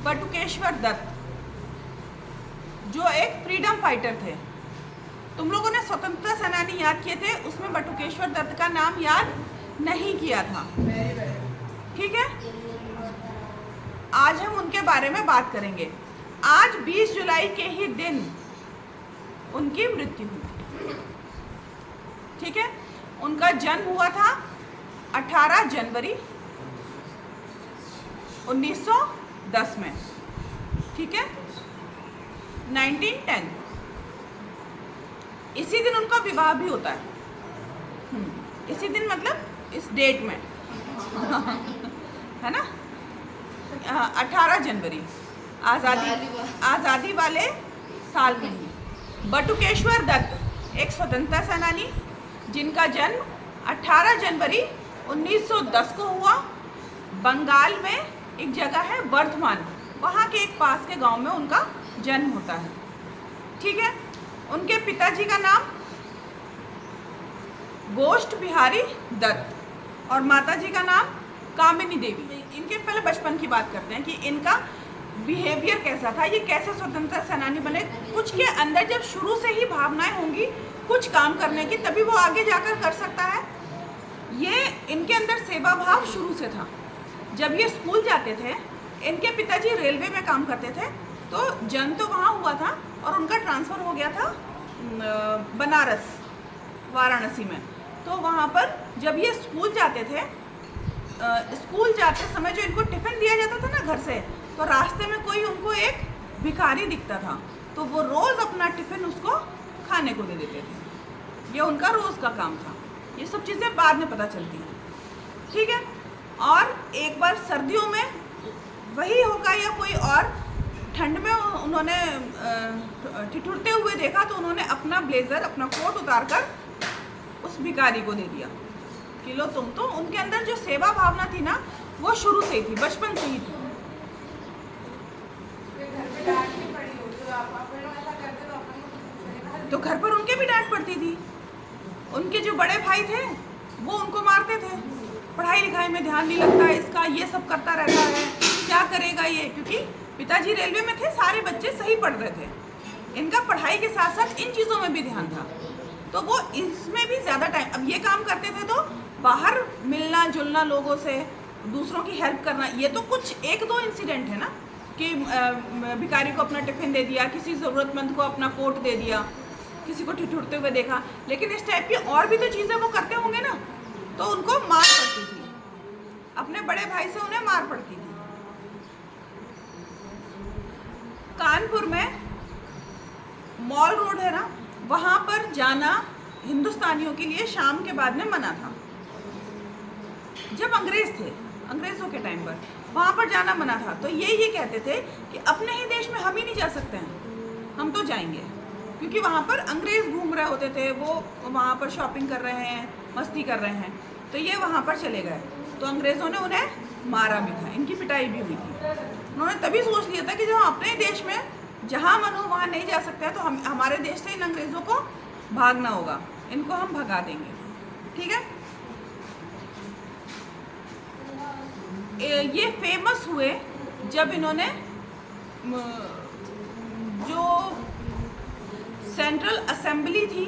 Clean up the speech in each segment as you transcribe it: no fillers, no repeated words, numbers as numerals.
बटुकेश्वर दत्त, जो एक freedom fighter थे। तुम लोगों ने स्वतंत्रता सेनानी याद किए थे, उसमें बटुकेश्वर दत्त का नाम याद नहीं किया था, ठीक है। आज हम उनके बारे में बात करेंगे। आज 20 जुलाई के ही दिन उनकी मृत्यु हुई, ठीक है। उनका जन्म हुआ था 18 जनवरी 1910 में, ठीक है, 1910। इसी दिन उनका विवाह भी होता है, इसी दिन मतलब इस डेट में है ना, 18 जनवरी, आज़ादी वाले साल में ही। बटुकेश्वर दत्त एक स्वतंत्रता सेनानी जिनका जन्म 18 जनवरी 1910 को हुआ। बंगाल में एक जगह है वर्धमान, वहाँ के एक पास के गांव में उनका जन्म होता है, ठीक है। उनके पिताजी का नाम गोष्ठ बिहारी दत्त और माताजी का नाम कामिनी देवी। इनके पहले बचपन की बात करते हैं कि इनका बिहेवियर कैसा था, ये कैसे स्वतंत्रता सेनानी बने। कुछ के अंदर जब शुरू से ही भावनाएं होंगी कुछ काम करने की, तभी वो आगे जाकर कर सकता है। ये इनके अंदर सेवा भाव शुरू से था। जब ये स्कूल जाते थे, इनके पिताजी रेलवे में काम करते थे, तो जन्म तो वहाँ हुआ था और उनका ट्रांसफ़र हो गया था बनारस, वाराणसी में। तो वहाँ पर जब ये स्कूल जाते थे, स्कूल जाते समय जो इनको टिफ़िन दिया जाता था ना घर से, तो रास्ते में कोई उनको एक भिखारी दिखता था, तो वो रोज़ अपना टिफ़िन उसको खाने को दे देते थे। ये उनका रोज़ का काम था। ये सब चीज़ें बाद में पता चलती हैं, ठीक है। और एक बार सर्दियों में वही होगा या कोई और, ठंड में उन्होंने ठिठुरते हुए देखा, तो उन्होंने अपना ब्लेज़र, अपना कोट उतार कर उस भिखारी को दे दिया कि लो तुम। तो उनके अंदर जो सेवा भावना थी ना, वो शुरू से ही थी, बचपन से ही थी। तो घर पर उनके भी डांट पड़ती थी। उनके जो बड़े भाई थे वो उनको मारते थे, पढ़ाई लिखाई में ध्यान नहीं लगता है इसका, ये सब करता रहता है, क्या करेगा ये। क्योंकि पिताजी रेलवे में थे, सारे बच्चे सही पढ़ रहे थे, इनका पढ़ाई के साथ साथ इन चीज़ों में भी ध्यान था, तो वो इसमें भी ज़्यादा टाइम। अब ये काम करते थे तो बाहर मिलना जुलना, लोगों से दूसरों की हेल्प करना, ये तो कुछ एक दो इंसिडेंट है ना कि भिखारी को अपना टिफ़िन दे दिया, किसी ज़रूरतमंद को अपना कोट दे दिया, किसी को ठिठुरते हुए देखा। लेकिन इस टाइप की और भी तो चीज़ें वो करते होंगे ना, तो उनको मार पड़ती थी, अपने बड़े भाई से उन्हें मार पड़ती थी। कानपुर में मॉल रोड है ना, वहाँ पर जाना हिंदुस्तानियों के लिए शाम के बाद में मना था। जब अंग्रेज़ थे, अंग्रेज़ों के टाइम पर वहाँ पर जाना मना था। तो ये कहते थे कि अपने ही देश में हम ही नहीं जा सकते हैं, हम तो जाएंगे, क्योंकि वहाँ पर अंग्रेज़ घूम रहे होते थे, वो वहाँ पर शॉपिंग कर रहे हैं, मस्ती कर रहे हैं, तो ये वहाँ पर चले गए। तो अंग्रेज़ों ने उन्हें मारा भी था, इनकी पिटाई भी हुई थी। उन्होंने तभी सोच लिया था कि जब अपने देश में जहाँ मन हो वहाँ नहीं जा सकते हैं, तो हमारे देश से इन अंग्रेज़ों को भागना होगा, इनको हम भगा देंगे, ठीक है। ये फेमस हुए जब इन्होंने जो सेंट्रल असेंबली थी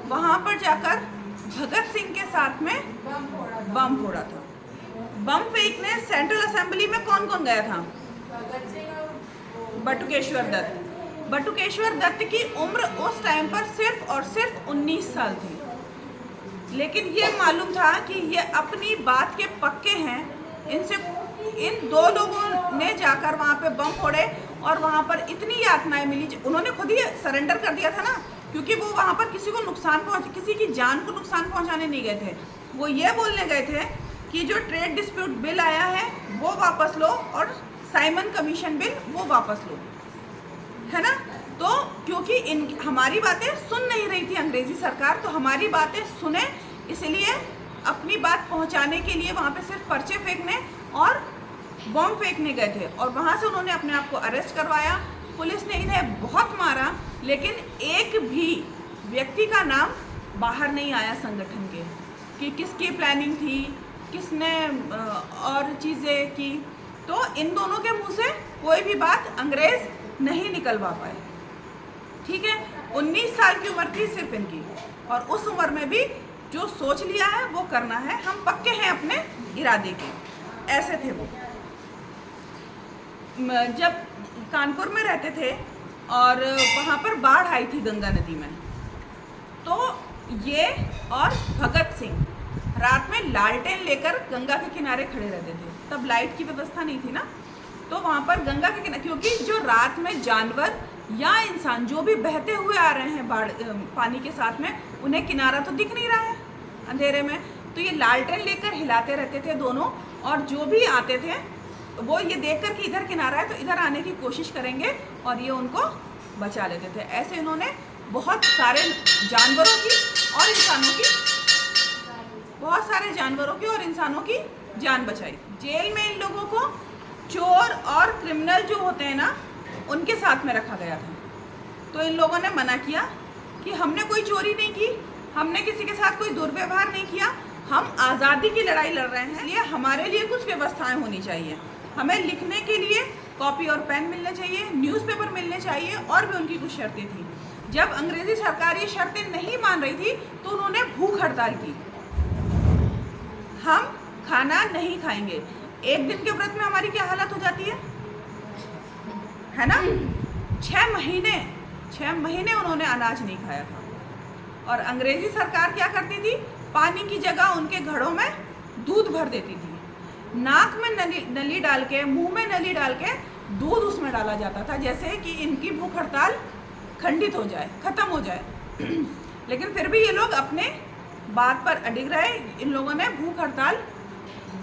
वहाँ पर जाकर भगत सिंह के साथ में बम फोड़ा था। बम फेंकने सेंट्रल असेंबली में कौन कौन गया था? बटुकेश्वर दत्त। बटुकेश्वर दत्त की उम्र उस टाइम पर सिर्फ और सिर्फ 19 साल थी, लेकिन ये मालूम था कि ये अपनी बात के पक्के हैं। इन दो लोगों ने जाकर वहाँ पे बम फोड़े और वहाँ पर इतनी यातनाएं मिली। उन्होंने खुद ही सरेंडर कर दिया था ना, क्योंकि वो वहाँ पर किसी को किसी की जान को नुकसान पहुँचाने नहीं गए थे। वो ये बोलने गए थे कि जो ट्रेड डिस्प्यूट बिल आया है वो वापस लो और साइमन कमीशन बिल वो वापस लो, है ना। तो क्योंकि हमारी बातें सुन नहीं रही थी अंग्रेज़ी सरकार, तो हमारी बातें सुने, इसलिए अपनी बात पहुंचाने के लिए वहाँ पे सिर्फ पर्चे फेंकने और बम फेंकने गए थे। और वहाँ से उन्होंने अपने आप को अरेस्ट करवाया। पुलिस ने इन्हें बहुत मारा, लेकिन एक भी व्यक्ति का नाम बाहर नहीं आया संगठन के कि किसकी प्लानिंग थी, किसने और चीज़ें की। तो इन दोनों के मुंह से कोई भी बात अंग्रेज नहीं निकलवा पाए। ठीक है, 19 साल की उम्र थी सिर्फ इनकी, और उस उम्र में भी जो सोच लिया है वो करना है, हम पक्के हैं अपने इरादे के, ऐसे थे वो। जब कानपुर में रहते थे और वहाँ पर बाढ़ आई थी गंगा नदी में, तो ये और भगत सिंह रात में लालटेन लेकर गंगा के किनारे खड़े रहते थे। तब लाइट की व्यवस्था नहीं थी ना, तो वहाँ पर गंगा के किनारे, क्योंकि जो रात में जानवर या इंसान जो भी बहते हुए आ रहे हैं बाढ़ पानी के साथ में, उन्हें किनारा तो दिख नहीं रहा है अंधेरे में, तो ये लालटेन लेकर हिलाते रहते थे दोनों, और जो भी आते थे वो ये देखकर कि इधर किनारा है तो इधर आने की कोशिश करेंगे और ये उनको बचा लेते थे। ऐसे इन्होंने बहुत सारे जानवरों की और इंसानों की, बहुत सारे जानवरों की और इंसानों की जान बचाई। जेल में इन लोगों को चोर और क्रिमिनल जो होते हैं ना, उनके साथ में रखा गया था। तो इन लोगों ने मना किया कि हमने कोई चोरी नहीं की, हमने किसी के साथ कोई दुर्व्यवहार नहीं किया, हम आज़ादी की लड़ाई लड़ रहे हैं, इसलिए हमारे लिए कुछ व्यवस्थाएं होनी चाहिए। हमें लिखने के लिए कॉपी और पेन मिलने चाहिए, न्यूज़पेपर मिलने चाहिए, और भी उनकी कुछ शर्तें थी। जब अंग्रेजी सरकार ये शर्तें नहीं मान रही थी तो उन्होंने भूख हड़ताल की, हम खाना नहीं खाएंगे। एक दिन के व्रत में हमारी क्या हालत हो जाती है ना। 6 महीने उन्होंने अनाज नहीं खाया था। और अंग्रेजी सरकार क्या करती थी, पानी की जगह उनके घड़ों में दूध भर देती थी, नाक में नली डाल के, मुंह में नली डाल के दूध उसमें डाला जाता था, जैसे कि इनकी भूख हड़ताल खंडित हो जाए, खत्म हो जाए। लेकिन फिर भी ये लोग अपने बात पर अडिग रहे, इन लोगों ने भूख हड़ताल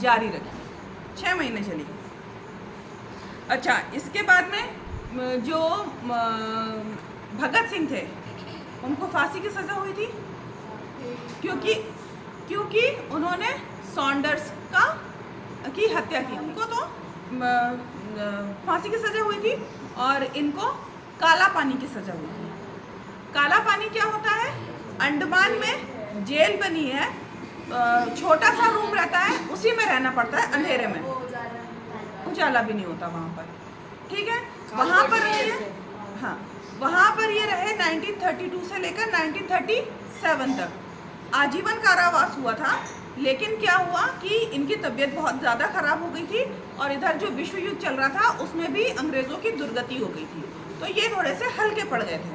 जारी रखी, 6 महीने चली। अच्छा, इसके बाद में जो भगत सिंह थे उनको फांसी की सज़ा हुई थी, क्योंकि उन्होंने सॉन्डर्स की हत्या की। उनको तो फांसी की सज़ा हुई थी और इनको काला पानी की सज़ा हुई थी। काला पानी क्या होता है, अंडमान में जेल बनी है, छोटा सा रूम रहता है, उसी में रहना पड़ता है अंधेरे में, उजाला भी नहीं होता वहाँ पर। ठीक है, वहाँ पर ये, हाँ, वहाँ पर ये रहे 1932 से लेकर 1937 तक आजीवन कारावास हुआ था। लेकिन क्या हुआ कि इनकी तबीयत बहुत ज़्यादा ख़राब हो गई थी, और इधर जो विश्व युद्ध चल रहा था उसमें भी अंग्रेज़ों की दुर्गति हो गई थी, तो ये थोड़े से हल्के पड़ गए थे,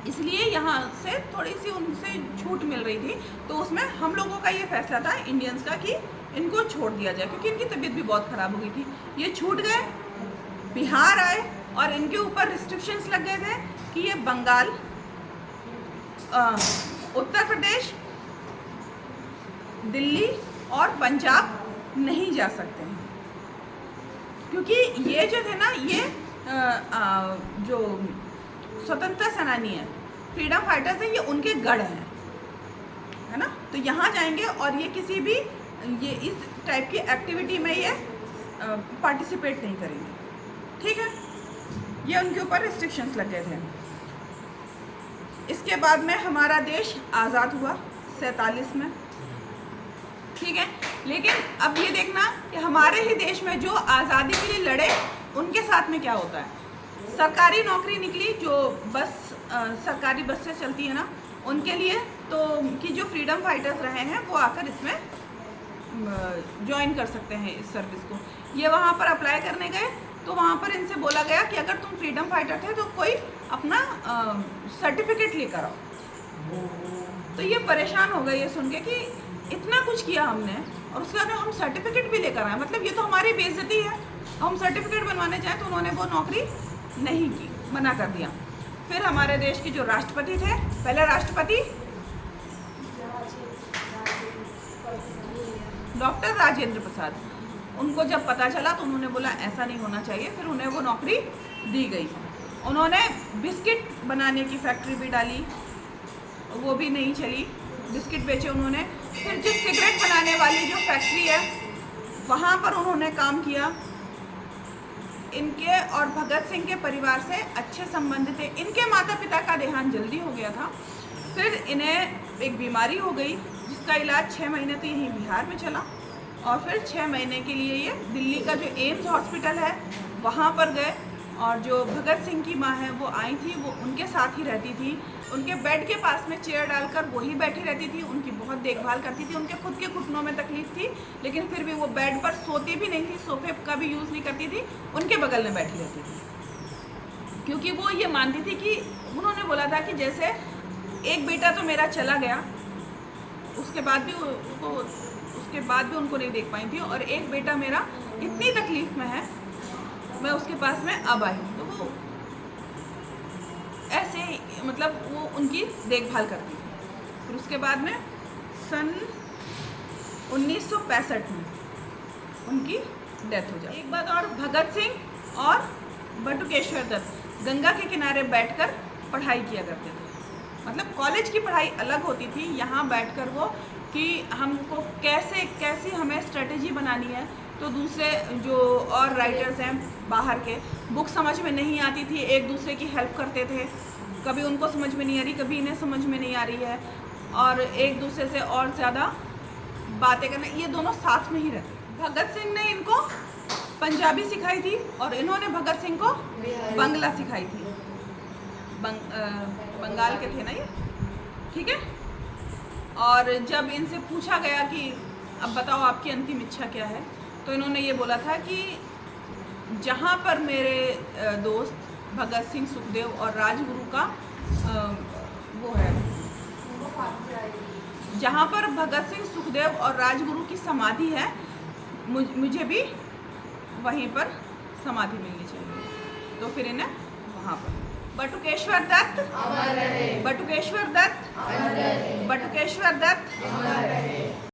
इसलिए यहाँ से थोड़ी सी उनसे छूट मिल रही थी। तो उसमें हम लोगों का ये फैसला था इंडियंस का कि इनको छोड़ दिया जाए, क्योंकि इनकी तबीयत भी बहुत ख़राब हो गई थी। ये छूट गए, बिहार आए, और इनके ऊपर रिस्ट्रिक्शंस लग गए थे कि ये बंगाल, उत्तर प्रदेश, दिल्ली और पंजाब नहीं जा सकते हैं, क्योंकि ये जो थे ना, ये जो स्वतंत्रता सेनानी है, फ्रीडम फाइटर्स हैं, ये उनके गढ़ हैं, है ना। तो यहाँ जाएंगे और ये किसी भी ये इस टाइप की एक्टिविटी में ये पार्टिसिपेट नहीं करेंगे। ठीक है, ये उनके ऊपर रिस्ट्रिक्शंस लग गए थे। इसके बाद में हमारा देश आज़ाद हुआ 47 में। ठीक है, लेकिन अब ये देखना कि हमारे ही देश में जो आज़ादी के लिए लड़े उनके साथ में क्या होता है। सरकारी नौकरी निकली, जो बस सरकारी बसें चलती है ना, उनके लिए, तो कि जो फ्रीडम फाइटर्स रहे हैं वो आकर इसमें ज्वाइन कर सकते हैं इस सर्विस को। ये वहाँ पर अप्लाई करने गए तो वहाँ पर इनसे बोला गया कि अगर तुम फ्रीडम फाइटर थे तो कोई अपना सर्टिफिकेट लेकर आओ। तो ये परेशान हो गए ये सुन के कि इतना कुछ किया हमने और उसके बाद हम सर्टिफिकेट भी लेकर आए, मतलब ये तो हमारी बेइज्जती है। हम सर्टिफिकेट बनवाने जाए तो उन्होंने वो नौकरी नहीं की, मना कर दिया। फिर हमारे देश के जो राष्ट्रपति थे, पहले राष्ट्रपति डॉक्टर राजेंद्र प्रसाद, उनको जब पता चला तो उन्होंने बोला ऐसा नहीं होना चाहिए, फिर उन्हें वो नौकरी दी गई। उन्होंने बिस्किट बनाने की फैक्ट्री भी डाली, वो भी नहीं चली, बिस्किट बेचे उन्होंने। फिर जो सिगरेट बनाने वाली जो फैक्ट्री है वहाँ पर उन्होंने काम किया। इनके और भगत सिंह के परिवार से अच्छे संबंध थे। इनके माता पिता का देहांत जल्दी हो गया था, फिर इन्हें एक बीमारी हो गई जिसका इलाज 6 महीने तो यहीं बिहार में चला, और फिर 6 महीने के लिए ये दिल्ली का जो एम्स हॉस्पिटल है वहाँ पर गए। और जो भगत सिंह की माँ है वो आई थी, वो उनके साथ ही रहती थी, उनके बेड के पास में चेयर डालकर वही बैठी रहती थी, उनकी बहुत देखभाल करती थी। उनके खुद के घुटनों में तकलीफ थी, लेकिन फिर भी वो बेड पर सोती भी नहीं थी, सोफे का भी यूज़ नहीं करती थी, उनके बगल में बैठी रहती थी। क्योंकि वो ये मानती थी कि उन्होंने बोला था कि जैसे एक बेटा तो मेरा चला गया, उसके बाद भी उनको नहीं देख पाई थी, और एक बेटा मेरा इतनी तकलीफ़ में है, मैं उसके पास में अब आई। तो वो ऐसे मतलब वो उनकी देखभाल करती थी। फिर उसके बाद में सन 1965 में उनकी डेथ हो जाती। एक बात और, भगत सिंह और बटुकेश्वर दत्त गंगा के किनारे बैठकर पढ़ाई किया करते थे। मतलब कॉलेज की पढ़ाई अलग होती थी, यहाँ बैठकर वो कि हमको कैसी हमें स्ट्रेटेजी बनानी है। तो दूसरे जो और राइटर्स हैं बाहर के, बुक समझ में नहीं आती थी, एक दूसरे की हेल्प करते थे। कभी उनको समझ में नहीं आ रही, कभी इन्हें समझ में नहीं आ रही है, और एक दूसरे से और ज़्यादा बातें करना, ये दोनों साथ में ही रहते। भगत सिंह ने इनको पंजाबी सिखाई थी और इन्होंने भगत सिंह को बंगला सिखाई थी। बंगाल के थे ना ये, ठीक है। और जब इनसे पूछा गया कि अब बताओ आपकी अंतिम इच्छा क्या है, तो इन्होंने ये बोला था कि जहाँ पर मेरे दोस्त भगत सिंह, सुखदेव और राजगुरु का वो है, जहाँ पर भगत सिंह, सुखदेव और राजगुरु की समाधि है, मुझे भी वहीं पर समाधि मिलनी चाहिए। तो फिर इन्हें वहाँ पर बटुकेश्वर दत्त, बटुकेश्वर दत्त, बटुकेश्वर दत्त।